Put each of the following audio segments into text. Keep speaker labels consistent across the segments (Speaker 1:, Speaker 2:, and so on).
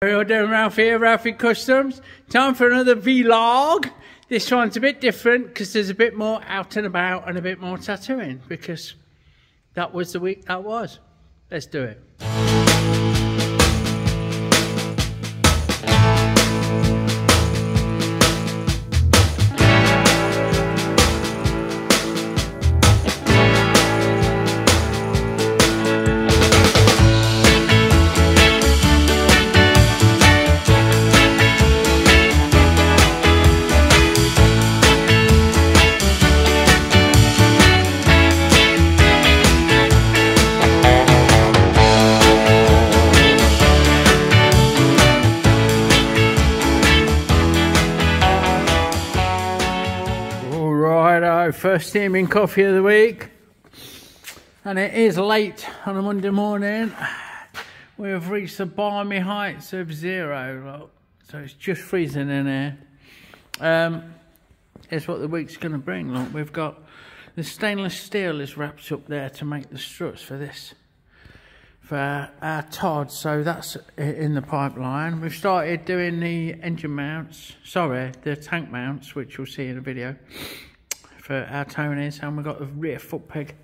Speaker 1: How are you doing, Ralph here, Ralfy Customs. Time for another vlog. This one's a bit different because there's a bit more out and about and a bit more tattooing because that was the week that was. Let's do it. First steaming coffee of the week, and it is late on a Monday morning. We have reached the balmy heights of 0, so it's just freezing in here. Here's what the week's going to bring. Look, we've got the stainless steel is wrapped up there to make the struts for this, for our Todd, so that's in the pipeline. We've started doing the engine mounts, sorry, the tank mounts, which you'll see in a video, for our Tonys, and we've got the rear foot peg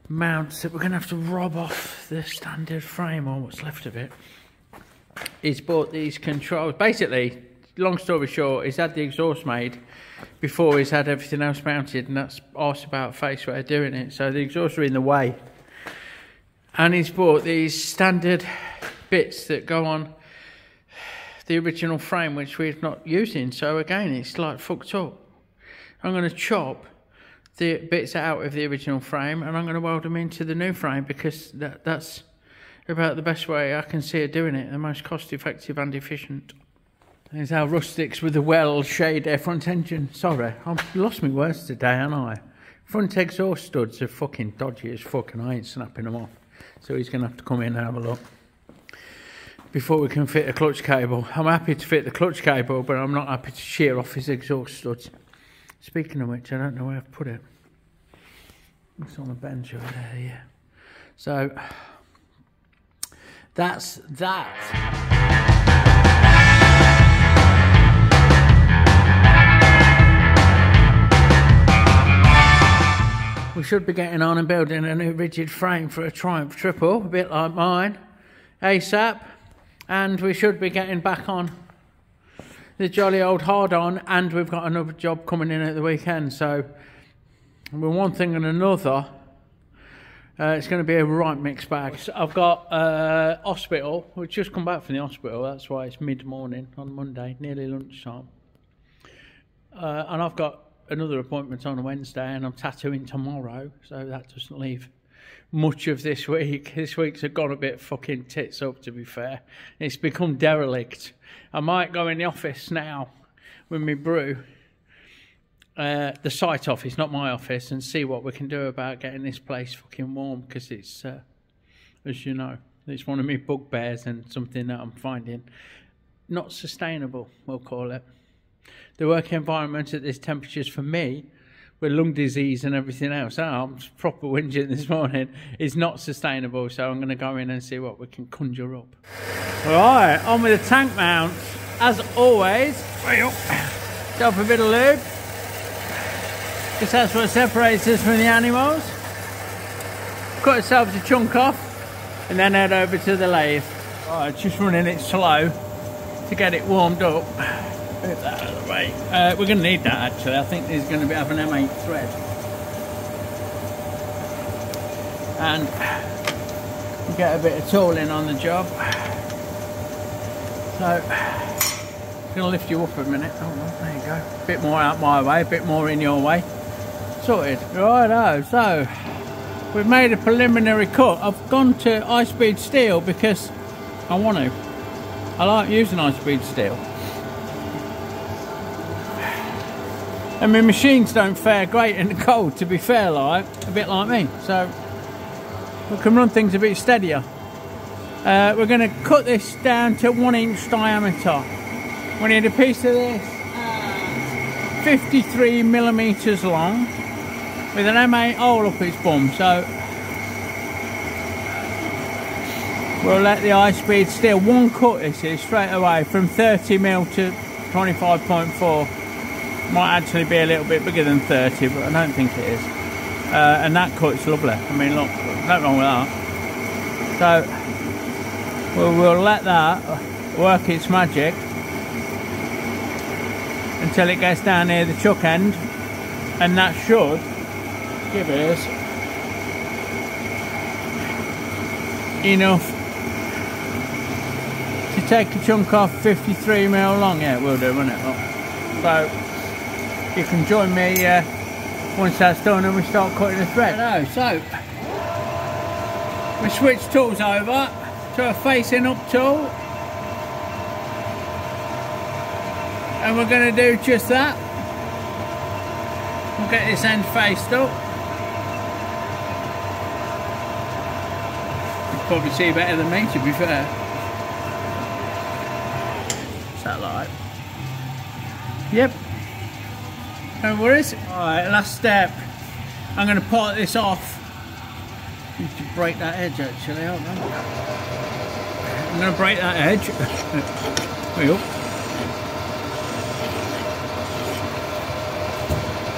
Speaker 1: mounts that we're going to have to rob off the standard frame, or what's left of it. He's bought these controls. Basically, long story short, he's had the exhaust made before he's had everything else mounted, and that's asked about face way of doing it. So the exhausts are in the way, and he's bought these standard bits that go on the original frame, which we're not using. So again, it's like fucked up. I'm going to chop the bits out of the original frame and I'm going to weld them into the new frame because that's about the best way I can see of doing it, the most cost effective and efficient. There's our rustics with the weld shade their front engine. Sorry, I've lost my words today, haven't I? Front exhaust studs are fucking dodgy as fuck and I ain't snapping them off. So he's going to have to come in and have a look before we can fit a clutch cable. I'm happy to fit the clutch cable, but I'm not happy to shear off his exhaust studs. Speaking of which, I don't know where I've put it. It's on the bench over there, yeah. So, that's that. We should be getting on and building a new rigid frame for a Triumph Triple, a bit like mine, ASAP. And we should be getting back on the jolly old hard-on, and we've got another job coming in at the weekend, so with one thing and another, it's going to be a right mixed bag. So I've got hospital. We've just come back from the hospital, that's why it's mid-morning on Monday, nearly lunchtime, and I've got another appointment on a Wednesday, and I'm tattooing tomorrow, so that doesn't leave much of this week. This week's gone a bit fucking tits up, to be fair. It's become derelict. I might go in the office now with my brew, the site office, not my office, and see what we can do about getting this place fucking warm, because it's, as you know, it's one of my bugbears and something that I'm finding not sustainable, we'll call it. The work environment at this temperatures for me, with lung disease and everything else, I'm proper whinging this morning, is not sustainable, so I'm going to go in and see what we can conjure up. Right, on with the tank mounts. As always, drop a bit of lube, because that's what separates us from the animals. Cut ourselves a chunk off, and then head over to the lathe. Right, just running it slow to get it warmed up. Put that out of the way. We're going to need that actually. I think there's going to be having an M8 thread. And we'll get a bit of tooling on the job. So, I'm going to lift you up a minute. Oh, well, there you go. A bit more out my way, a bit more in your way. Sorted. Righto, so we've made a preliminary cut. I've gone to high-speed steel because I want to. I like using high-speed steel. And my machines don't fare great in the cold, to be fair, like, a bit like me. So, we can run things a bit steadier. We're going to cut this down to 1 inch diameter. We need a piece of this 53 millimeters long with an M8 hole up its bum. So we'll let the high speed steel, one cut this is straight away from 30mm to 25.4. Might actually be a little bit bigger than 30, but I don't think it is. And that cut's lovely. I mean, look, nothing wrong with that. So we'll let that work its magic until it gets down near the chuck end, and that should give us enough to take a chunk off 53mm long. Yeah, it will do, won't it? Look. So you can join me once that's done and we start cutting the thread. So we switch tools over to a facing up tool, and we're going to do just that. We'll get this end faced up. You can probably see better than me, to be fair. What's that like? Yep. No worries. Alright, last step. I'm going to part this off. Need to break that edge actually, aren't I? I'm going to break that edge.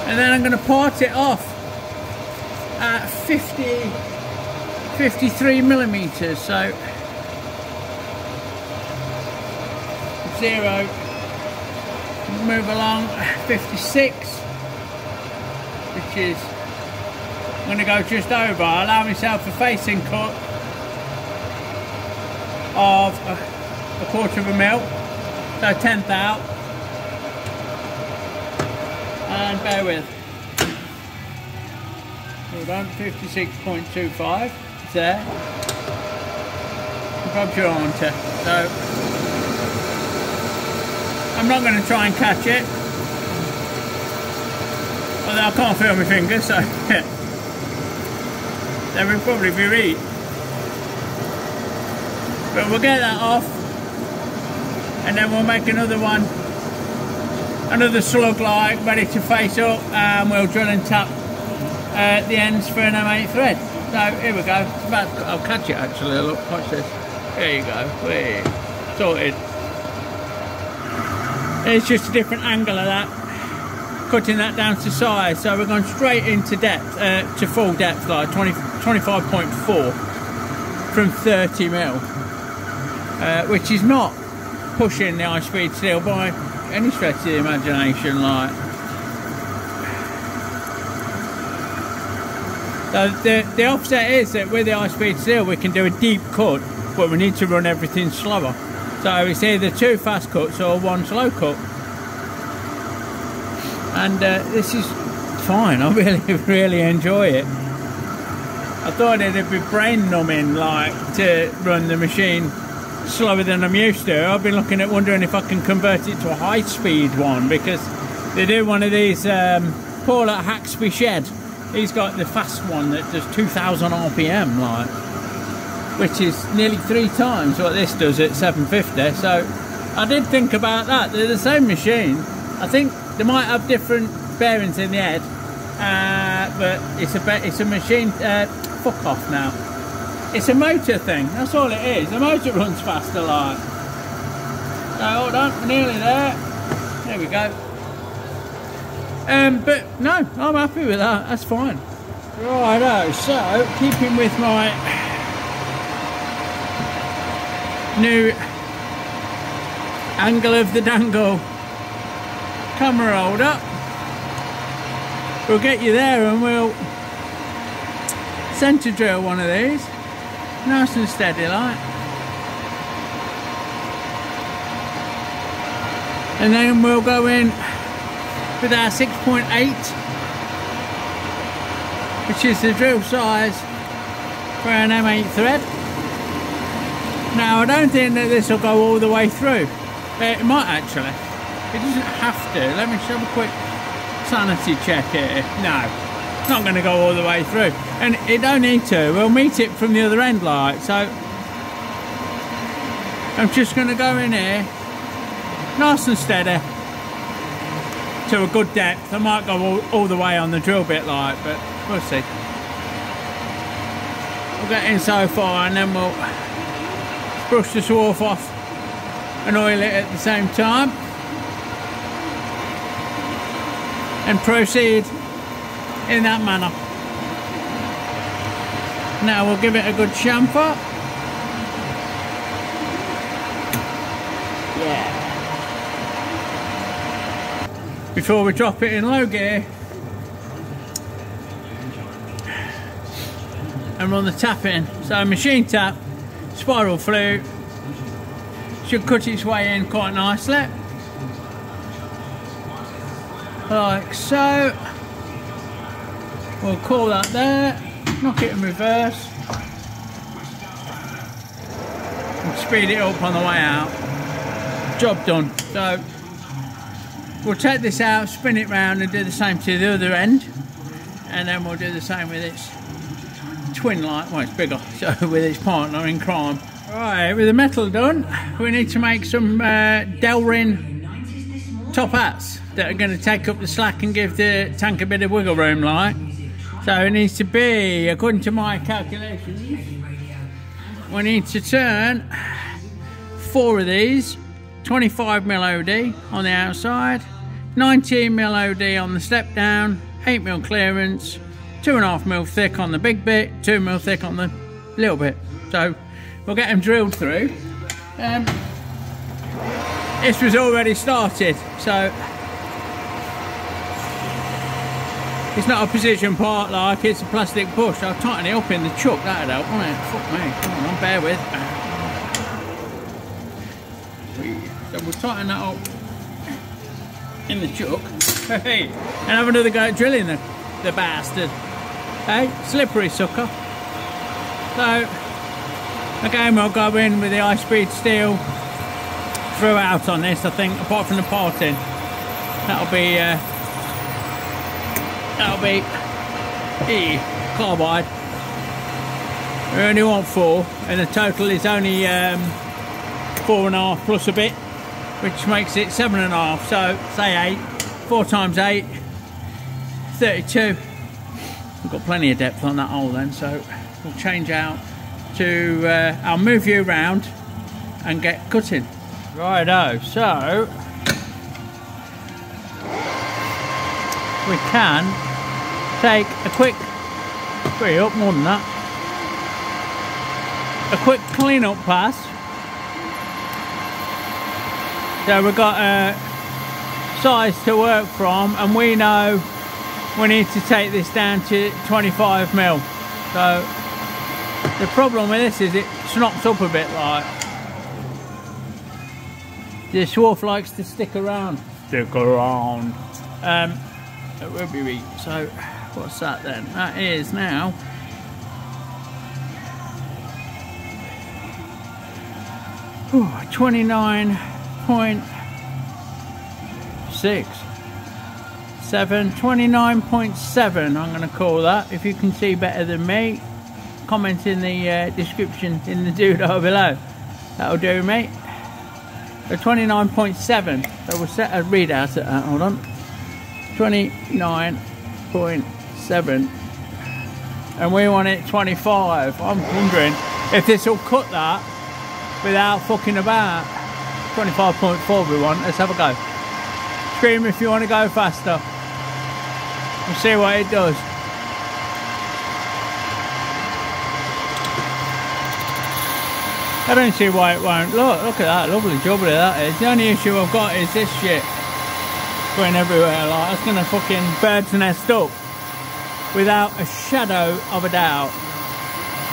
Speaker 1: And then I'm going to part it off at 53mm. So 0, move along 56, which is, I'm going to go just over. I'll allow myself a facing cut of a 1/4mm, so 10th out, and bear with. Hold on, 56.25, it's there. Grab your onto. So I'm not going to try and catch it, although I can't feel my fingers, so they will probably be right. But we'll get that off, and then we'll make another one, another slug like, ready to face up, and we'll drill and tap the ends for an M8 thread. So here we go. I'll catch it actually. Look, watch this. There you go. Whee. Sorted. It's just a different angle of that, cutting that down to size. So we're going straight into depth, to full depth, like 25.4 from 30mm, which is not pushing the high speed steel by any stretch of the imagination. Like, so the offset is that with the high speed steel we can do a deep cut, but we need to run everything slower. So it's either 2 fast cuts or 1 slow cut, and this is fine. I really enjoy it. I thought it'd be brain numbing, like, to run the machine slower than I'm used to. I've been looking at wondering if I can convert it to a high speed one, because they do one of these, Paul at Haxby Shed, he's got the fast one that does 2000 RPM, like, which is nearly 3 times what this does at 750. So I did think about that. They're the same machine. I think they might have different bearings in the head, but it's a machine. Fuck off now. It's a motor thing. That's all it is. The motor runs faster, like. So hold on, we're nearly there. There we go. But no, I'm happy with that. That's fine. Righto. So keeping with my new angle of the dangle camera holder, we'll get you there and we'll centre drill one of these nice and steady like, and then we'll go in with our 6.8, which is the drill size for an M8 thread. Now, I don't think that this will go all the way through. It might actually. It doesn't have to. Let me just have a quick sanity check here. No, it's not going to go all the way through. And it don't need to. We'll meet it from the other end, like. So I'm just going to go in here, nice and steady, to a good depth. I might go all the way on the drill bit, like, but we'll see. We'll get in so far and then we'll brush the swarf off and oil it at the same time, and proceed in that manner. Now we'll give it a good chamfer. Yeah. Before we drop it in low gear and run the tap in. So machine tap, spiral flute, should cut its way in quite nicely. Like so. We'll call that there, knock it in reverse, and speed it up on the way out. Job done. So we'll take this out, spin it round and do the same to the other end, and then we'll do the same with its twin light, well it's bigger, so with its partner in crime. Right, with the metal done, we need to make some Delrin top hats that are going to take up the slack and give the tank a bit of wiggle room like. So it needs to be, according to my calculations, we need to turn 4 of these, 25mm OD on the outside, 19mm OD on the step down, 8mm clearance, 2.5mm thick on the big bit, 2mm thick on the little bit. So we'll get them drilled through. This was already started, so it's not a position part like, it's a plastic push. I'll tighten it up in the chuck, that'd help, won't it? Fuck me, come on, bear with. So we'll tighten that up in the chuck. Hey, and have another go at drilling the bastard. Hey, slippery sucker. So, again we'll go in with the high speed steel throughout on this, I think, apart from the parting. That'll be carbide. We only want 4, and the total is only 4.5 plus a bit, which makes it 7.5. So say 8, 4 times 8, 32. We've got plenty of depth on that hole then, so we'll change out to. I'll move you around and get cutting. Righto, so we can take a quick, pretty up more than that, a quick clean up pass. So we've got a size to work from, and we know we need to take this down to 25mm. So the problem with this is it snaps up a bit like. The swarf likes to stick around. Stick around. It will be weak. So what's that then? That is now 29.6. 29.7 I'm going to call that. If you can see better than me, comment in the description in the doodle below. That'll do, mate. So 29.7. So we'll set a readout at that. Hold on. 29.7. And we want it 25. I'm wondering if this will cut that without fucking about. 25.4 we want. Let's have a go. Scream if you want to go faster. We'll see what it does. I don't see why it won't. Look at that, lovely jubbly that is. The only issue I've got is this shit going everywhere. Like, that's gonna fucking bird's nest up without a shadow of a doubt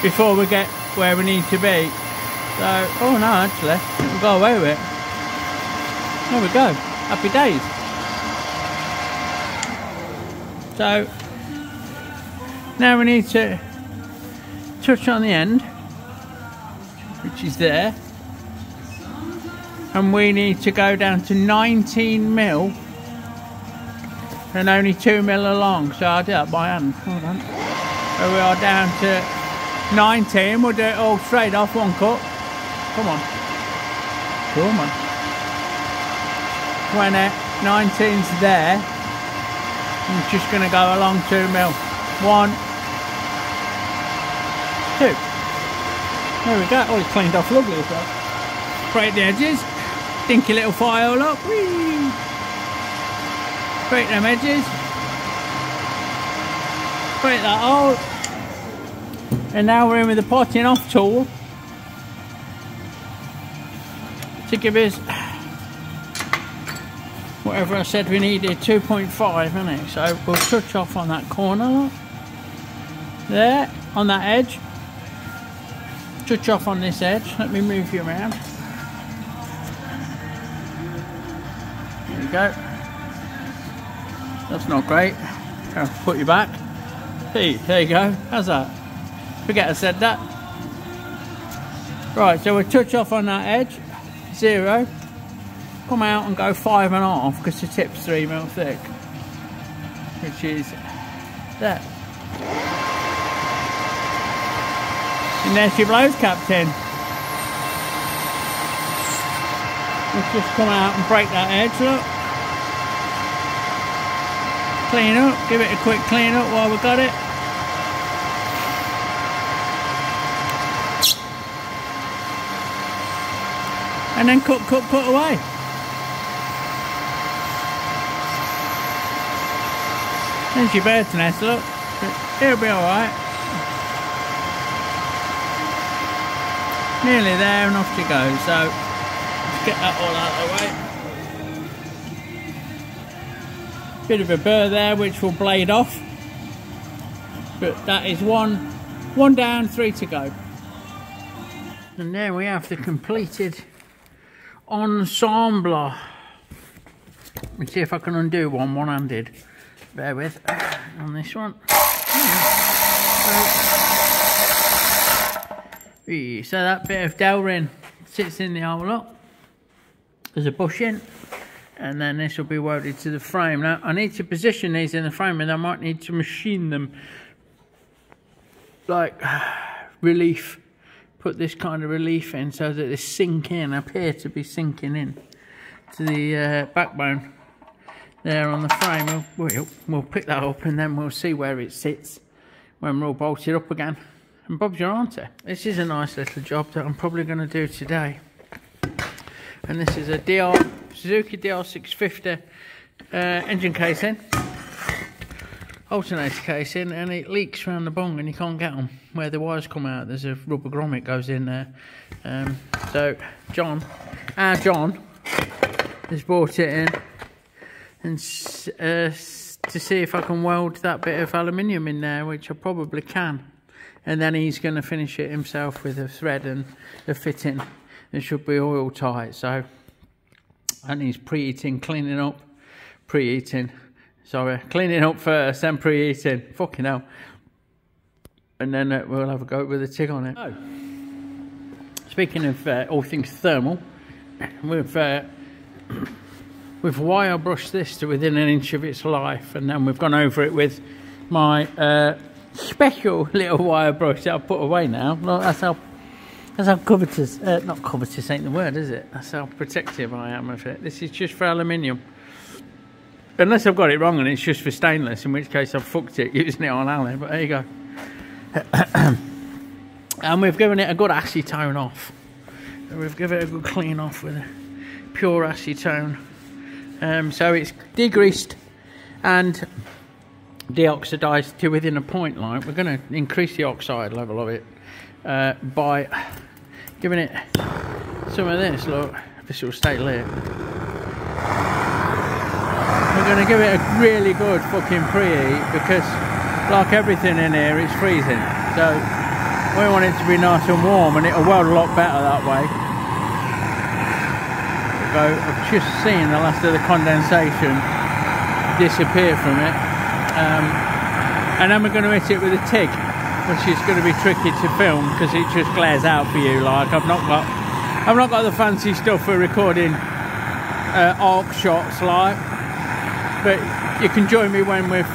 Speaker 1: before we get where we need to be. So, oh no, actually, we'll go away with it. There we go. Happy days. So now we need to touch on the end, which is there, and we need to go down to 19mm and only 2mm along. So I'll do that by hand. Hold on. So we are down to 19. We'll do it all straight off, one cut. Come on. Come on. 20, 19's there. I'm just going to go along 2mm. 1, 2. There we go. Oh, it's cleaned off lovely as well. Break the edges. Dinky little file up. Whee! Break them edges. Break that hole. And now we're in with the potting off tool to give us whatever I said we needed, 2.5, isn't it? So we'll touch off on that corner, look. There, on that edge. Touch off on this edge. Let me move you around. There you go. That's not great. I'll put you back. Hey, there you go. How's that? Forget I said that. Right, so we'll touch off on that edge. 0. Come out and go 5.5 because the tip's 3mm thick, which is that. And there's your blows, Captain. Let's just come out and break that edge, look. Clean up, give it a quick clean up while we've got it. And then cut away. There's your bird's nest, look. It'll be alright. Nearly there and off you go, so let's get that all out of the way. Bit of a burr there which will blade off. But that is one down, 3 to go. And there we have the completed ensemble. Let me see if I can undo one-handed. Bear with on this one. So that bit of dowering sits in the hole up. There's a bushing, and then this will be welded to the frame. Now I need to position these in the frame, and I might need to machine them like relief. Put this kind of relief in so that they sink in, appear to be sinking in to the backbone there on the frame. We'll pick that up and then we'll see where it sits when we're all bolted up again. And Bob's your auntie. This is a nice little job that I'm probably going to do today. And this is a Suzuki DR650 engine casing, alternator casing, and it leaks around the bung and you can't get them where the wires come out. There's a rubber grommet goes in there. So John has brought it in and to see if I can weld that bit of aluminium in there, which I probably can. And then he's going to finish it himself with a thread and the fitting. It should be oil tight. So, and he's preheating, cleaning up, preheating. Sorry, cleaning up first, then preheating. Fucking hell. And then we'll have a go with a TIG on it. Oh. Speaking of all things thermal, we've wire brushed this to within an inch of its life, and then we've gone over it with my special little wire brush that I've put away now. Look, that's how covetous, not covetous ain't the word, is it? That's how protective I am of it. This is just for aluminium. Unless I've got it wrong and it's just for stainless, in which case I've fucked it using it on alloy, but there you go. And we've given it a good acetone off. We've given it a good clean off with a pure acetone. So it's degreased and deoxidized to within a point light. We're going to increase the oxide level of it by giving it some of this. Look, this will stay lit. We're going to give it a really good fucking preheat because, like everything in here, it's freezing. So we want it to be nice and warm, and it'll weld a lot better that way. I've just seen the last of the condensation disappear from it. And then we're going to hit it with a TIG, which is going to be tricky to film because it just glares out for you. Like I've not got the fancy stuff for recording arc shots, like. But you can join me when we've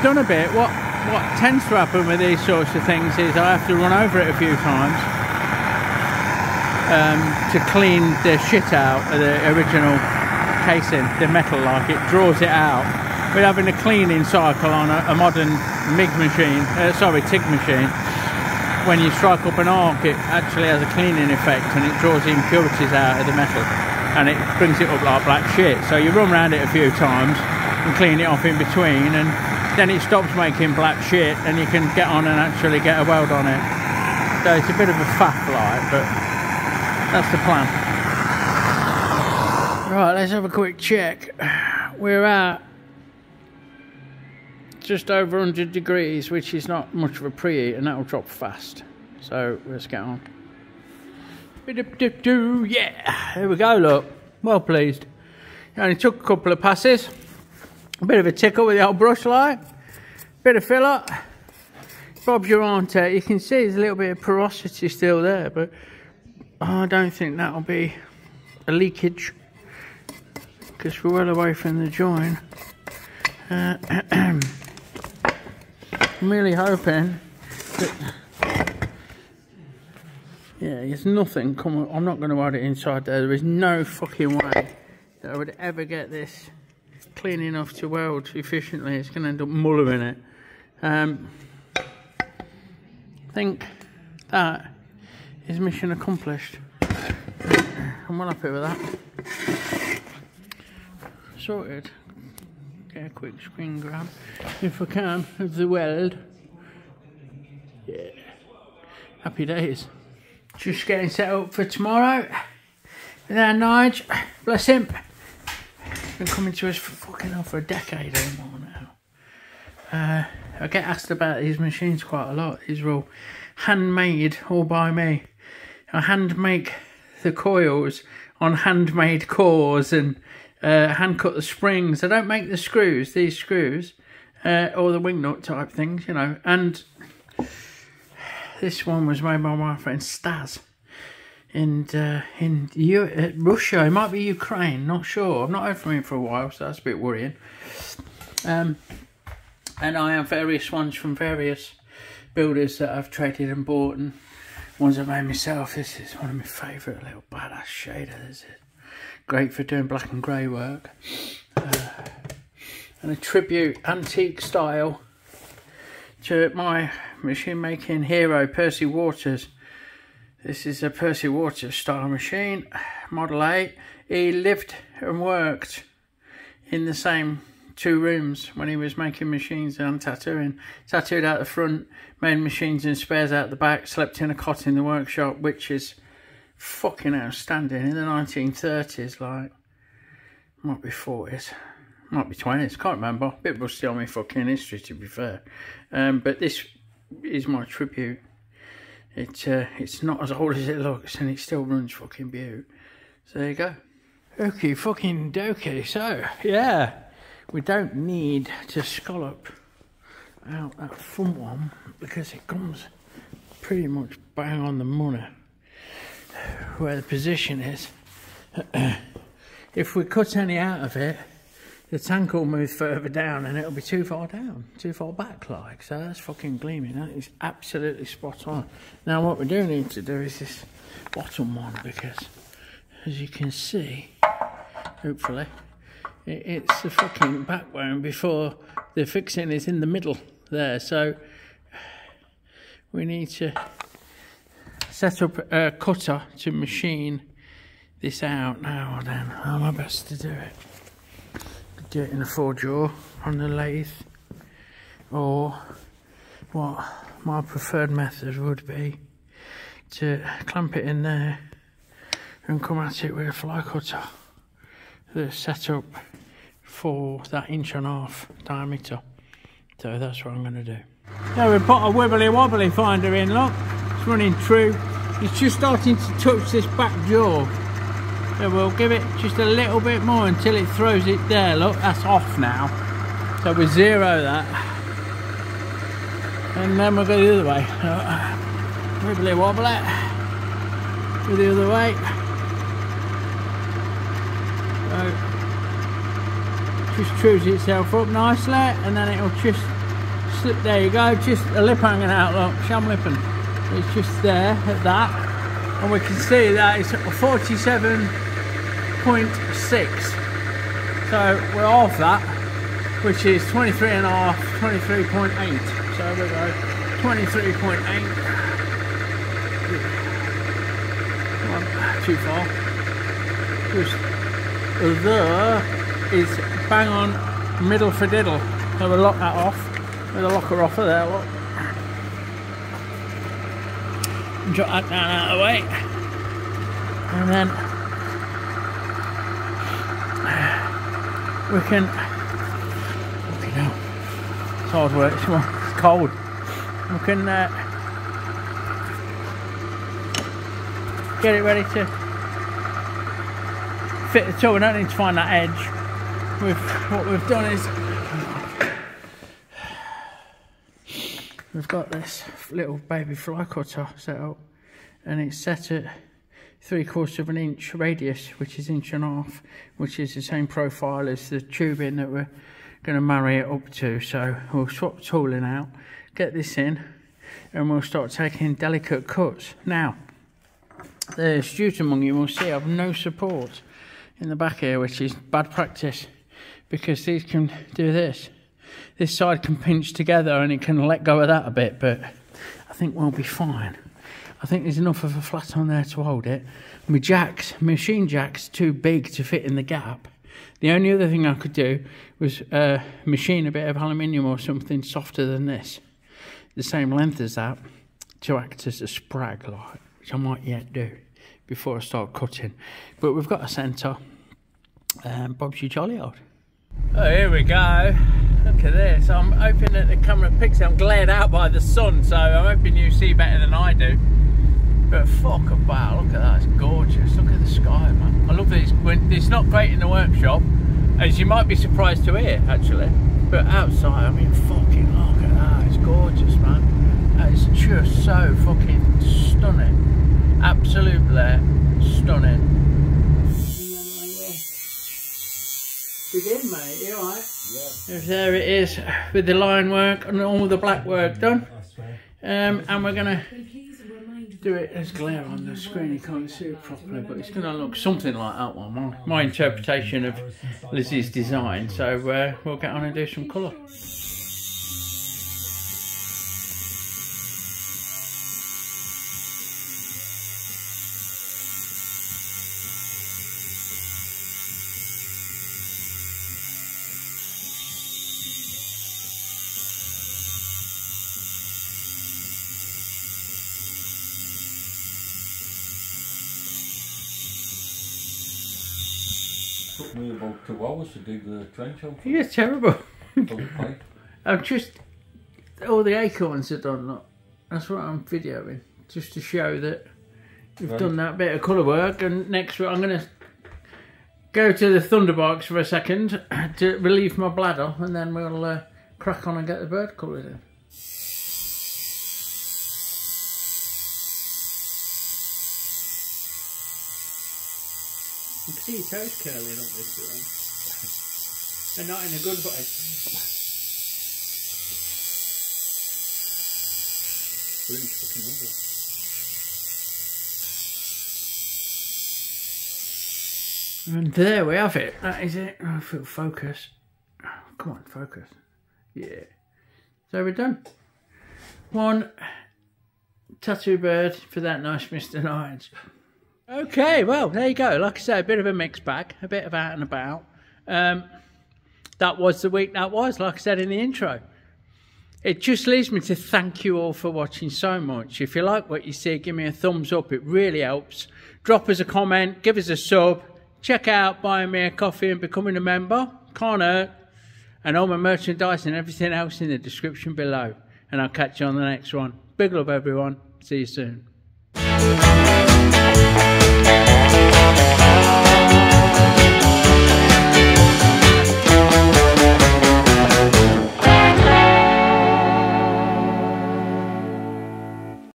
Speaker 1: done a bit. What tends to happen with these sorts of things is I have to run over it a few times to clean the shit out of the original casing, the metal, like it draws it out. We're having a cleaning cycle on a modern MIG machine, TIG machine. when you strike up an arc, it actually has a cleaning effect and it draws the impurities out of the metal and it brings it up like black shit. So you run around it a few times and clean it off in between, and then it stops making black shit and you can get on and actually get a weld on it. So it's a bit of a faff like, but that's the plan. Right, let's have a quick check. We're at just over 100 degrees, which is not much of a preheat, and that'll drop fast. So let's get on. Yeah, here we go, look. Well pleased. It only took a couple of passes. A bit of a tickle with the old brush light. Bit of filler. Bob's your auntie. You can see there's a little bit of porosity still there, but I don't think that'll be a leakage, because we're well away from the join. I'm really hoping that, yeah, there's nothing coming. I'm not going to weld it inside there. There is no fucking way that I would ever get this clean enough to weld efficiently. It's going to end up mullering it. I think that is mission accomplished. I'm well happy with that. Sorted. Get a quick screen grab, if I can, of the weld. Yeah. Happy days. Just getting set up for tomorrow. With our Nige, bless him. Been coming to us for fucking hell for a decade or more now. I get asked about these machines quite a lot. These are all handmade, all by me. I hand make the coils on handmade cores and hand cut the springs. I don't make the screws, these screws, or the wing nut type things, you know. And this one was made by my friend Stas in Russia. It might be Ukraine, not sure. I've not heard from him for a while, so that's a bit worrying. And I have various ones from various builders that I've traded and bought, and ones I've made myself. This is one of my favourite little badass shaders. This is great for doing black and grey work. And a tribute, antique style, to my machine making hero, Percy Waters. This is a Percy Waters style machine, Model 8. He lived and worked in the same 2 rooms when he was making machines and tattooing. Tattooed out the front, made machines and spares out the back, slept in a cot in the workshop, which is fucking outstanding. In the 1930s, like, might be 40s, might be 20s, can't remember. A bit rusty on my fucking history, to be fair. But this is my tribute. It's not as old as it looks, and it still runs fucking beaut. So there you go. Okay, fucking dokey. So yeah, we don't need to scallop out that front one because it comes pretty much bang on the money where the position is. If we cut any out of it, the tank will move further down and it'll be too far down, too far back, like. So that's fucking gleaming. That is absolutely spot on. Now what we do need to do is this bottom one, because as you can see, hopefully, it's the fucking backbone before the fixing is in the middle there. So we need to set up a cutter to machine this out now. Then I'll my best to do it. Do it in a 4-jaw on the lathe, or what my preferred method would be to clamp it in there and come at it with a fly cutter that's set up for that 1.5 inch diameter. So that's what I'm going to do. Now we've put a wibbly wobbly finder in, look, it's running true. It's just starting to touch this back jaw. So we'll give it just a little bit more until it throws it there. Look, that's off now. So we zero that. And then we'll go the other way. Wibbly wobbly. Go the other way. So just trues itself up nicely, and then it'll just slip. There you go, just a lip hanging out, look, sham lipping. It's just there at that. And we can see that it's 47.6. So we're off that, which is 23.5, 23.8. So we go 23.8. too far. Because there is bang on middle for diddle. So we'll lock that off with a locker off of there, look. Drop that down out of the way. And then we can, you know, it's hard work, it's cold. We can get it ready to fit the tool. We don't need to find that edge. What we've done is we've got this little baby fly cutter set up, and it's set at 3/4 of an inch radius, which is 1.5 inches, which is the same profile as the tubing that we're going to marry it up to. So we'll swap tooling out, get this in, and we'll start taking delicate cuts. Now, the student among you will see I've no support in the back here, which is bad practice, because these can do this. This side can pinch together and it can let go of that a bit, but I think we'll be fine. I think there's enough of a flat on there to hold it. My jacks, machine jacks, too big to fit in the gap. The only other thing I could do was machine a bit of aluminium or something softer than this, the same length as that, to act as a sprag light, which I might yet do before I start cutting. But we've got a centre, Bob's your jolly old. Oh, here we go. Look at this. I'm hoping that the camera picks it. I'm glared out by the sun, so I'm hoping you see better than I do. But fuck about, look at that, it's gorgeous. Look at the sky, man. I love these. When it's not great in the workshop, as you might be surprised to hear, actually. But outside, I mean, fucking look at that. It's gorgeous, man. That is just so fucking stunning. Absolutely stunning. Begin, mate, you alright? Yeah. There it is, with the line work and all the black work done. And we're going to do it. There's glare on the screen, you can't see it properly, but it's going to look something like that one. My interpretation of Lizzie's design. So we'll get on and do some colour.
Speaker 2: Took me about 2 hours to dig the trench out.
Speaker 1: You're terrible. I'm just, all the acorns are done, look. That's what I'm videoing, just to show that we've done that bit of colour work. And next I'm going to go to the thunderbox for a second to relieve my bladder, and then we'll crack on and get the bird coloured in. I can see your toes curling up this way. They're not in a good way. Really fucking ugly. And there we have it. That is it. Oh, focus. Oh, come on, focus. Yeah. So we're done. One tattoo bird for that nice Mr. Knight. Okay, well, there you go. Like I say, a bit of a mixed bag, a bit of out and about. That was the week that was, like I said in the intro. It just leaves me to thank you all for watching so much. If you like what you see, give me a thumbs up. It really helps. Drop us a comment, give us a sub. Check out buying me a coffee and becoming a member. Can't hurt. And all my merchandise and everything else in the description below. And I'll catch you on the next one. Big love, everyone. See you soon.